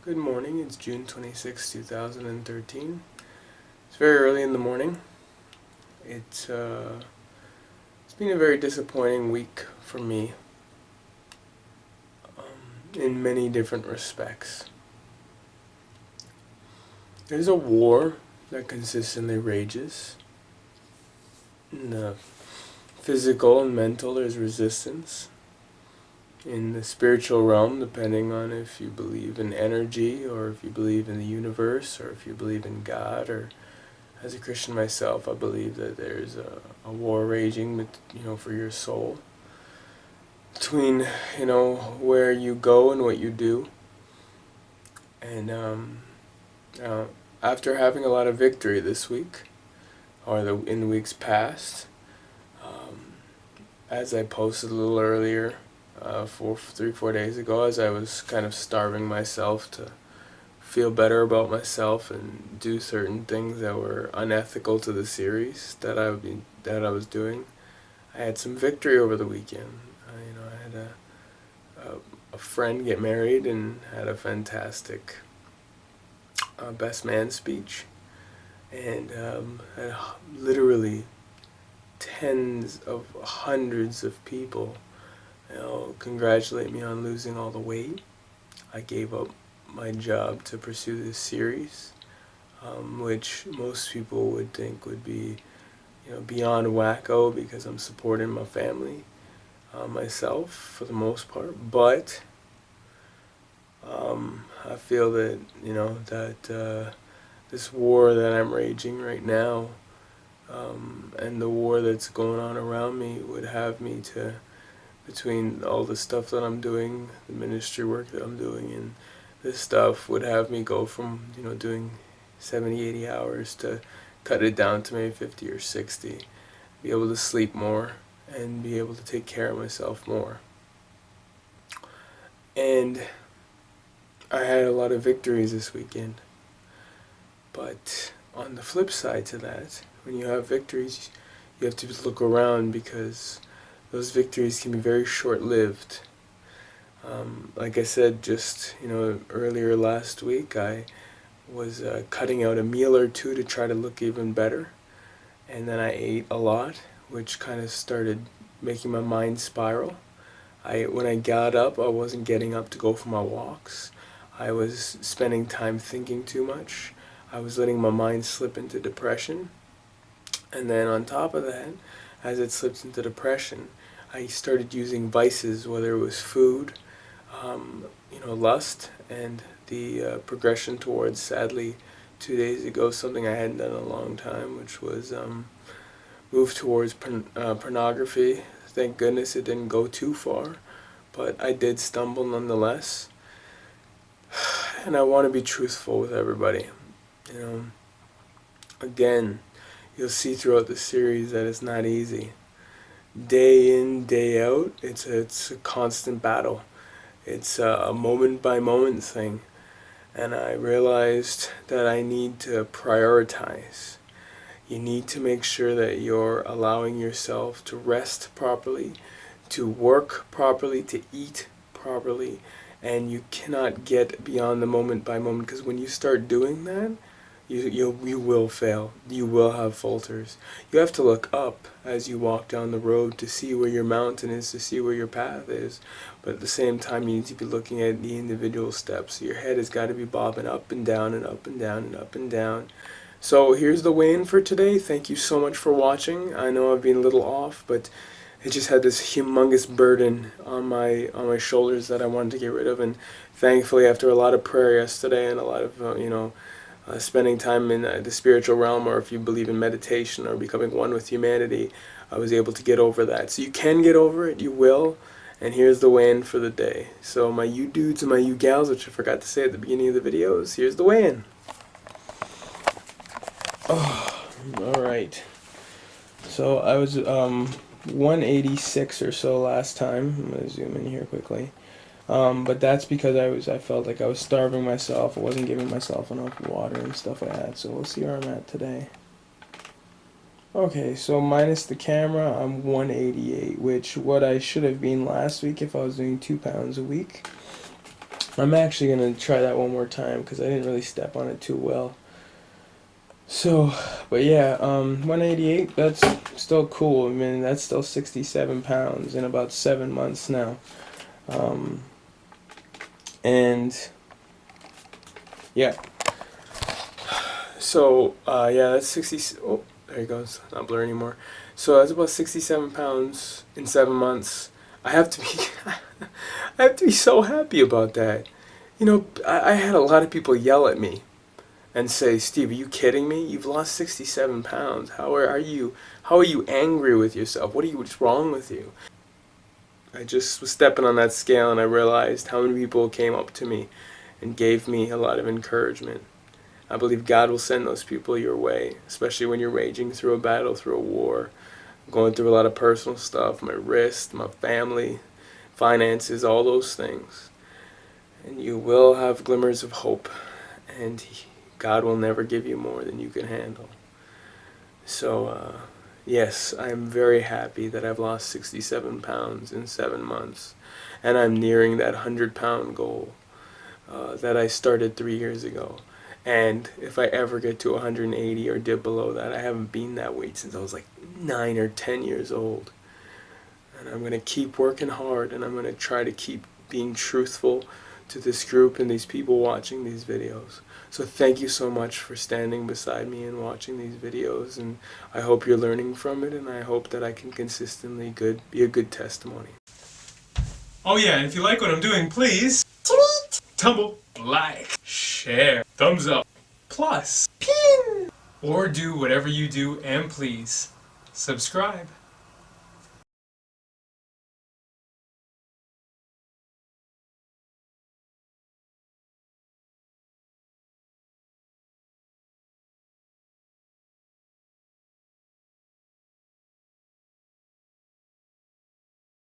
Good morning, it's June 26, 2013. It's very early in the morning. It's been a very disappointing week for me in many different respects. There's a war that consistently rages. In the physical and mental, there's resistance. In the spiritual realm, depending on if you believe in energy or if you believe in the universe or if you believe in God, or as a Christian myself, I believe that there's a war raging, for your soul between, where you go and what you do. And after having a lot of victory this week, or in the weeks past, as I posted a little earlier, 4 days ago, as I was kind of starving myself to feel better about myself and do certain things that were unethical to the series that I was doing. I had some victory over the weekend. I had a friend get married and had a fantastic best man speech, and had literally tens of hundreds of people congratulate me on losing all the weight. I gave up my job to pursue this series, which most people would think would be beyond wacko, because I'm supporting my family, myself for the most part. But I feel that this war that I'm raging right now, and the war that's going on around me, would have me to, between all the stuff that I'm doing, the ministry work that I'm doing, and this stuff, would have me go from doing 70-80 hours to cut it down to maybe 50 or 60, be able to sleep more and be able to take care of myself more. And I had a lot of victories this weekend, but on the flip side to that, when you have victories, you have to look around, because those victories can be very short-lived. Like I said, just earlier last week, I was cutting out a meal or two to try to look even better, and then I ate a lot, which kind of started making my mind spiral. When I got up, I wasn't getting up to go for my walks. I was spending time thinking too much. I was letting my mind slip into depression. And then on top of that, as it slips into depression, I started using vices, whether it was food, lust, and the progression towards, sadly, 2 days ago, something I hadn't done in a long time, which was move towards pornography. Thank goodness it didn't go too far, but I did stumble nonetheless. And I want to be truthful with everybody. Again, you'll see throughout the series that it's not easy. Day in, day out, it's a constant battle. It's a moment-by-moment thing. And I realized that I need to prioritize. You need to make sure that you're allowing yourself to rest properly, to work properly, to eat properly, and you cannot get beyond the moment by moment, because when you start doing that, you will fail. You will have falters. You have to look up as you walk down the road to see where your mountain is, to see where your path is. But at the same time, you need to be looking at the individual steps. Your head has got to be bobbing up and down and up and down and up and down. So here's the weigh-in for today. Thank you so much for watching. I know I've been a little off, but I just had this humongous burden on my shoulders that I wanted to get rid of, and thankfully, after a lot of prayer yesterday and a lot of spending time in the spiritual realm, or if you believe in meditation or becoming one with humanity, I was able to get over that. So you can get over it. You will. And here's the weigh-in for the day. So my you dudes and my you gals, which I forgot to say at the beginning of the videos, here's the weigh-in. Oh, alright. So I was 186 or so last time. I'm going to zoom in here quickly. But that's because I felt like I was starving myself. I wasn't giving myself enough water and stuff like that. So we'll see where I'm at today. Okay, so minus the camera, I'm 188, which what I should have been last week if I was doing 2 pounds a week. I'm actually going to try that one more time because I didn't really step on it too well. So, but yeah, 188, that's still cool. I mean, that's still 67 pounds in about 7 months now. And yeah. So, yeah, that's 60. Oh, there he goes. Not blur anymore. So that's about 67 pounds in 7 months. I have to be, I have to be so happy about that. You know, I had a lot of people yell at me and say, "Steve, are you kidding me? You've lost 67 pounds. How are you angry with yourself? What's wrong with you?" I just was stepping on that scale and I realized how many people came up to me and gave me a lot of encouragement. I believe God will send those people your way, especially when you're raging through a battle, through a war, going through a lot of personal stuff, my wrist, my family, finances, all those things. And you will have glimmers of hope, and God will never give you more than you can handle. So, yes, I'm very happy that I've lost 67 pounds in 7 months, and I'm nearing that 100-pound goal that I started 3 years ago. And if I ever get to 180 or dip below that, I haven't been that weight since I was like 9 or 10 years old. And I'm going to keep working hard, and I'm going to try to keep being truthful to this group and these people watching these videos. So thank you so much for standing beside me and watching these videos, and I hope you're learning from it, and I hope that I can consistently be a good testimony. Oh yeah, and if you like what I'm doing, please tweet, tumble, like, share, thumbs up, plus, pin, or do whatever you do, and please subscribe.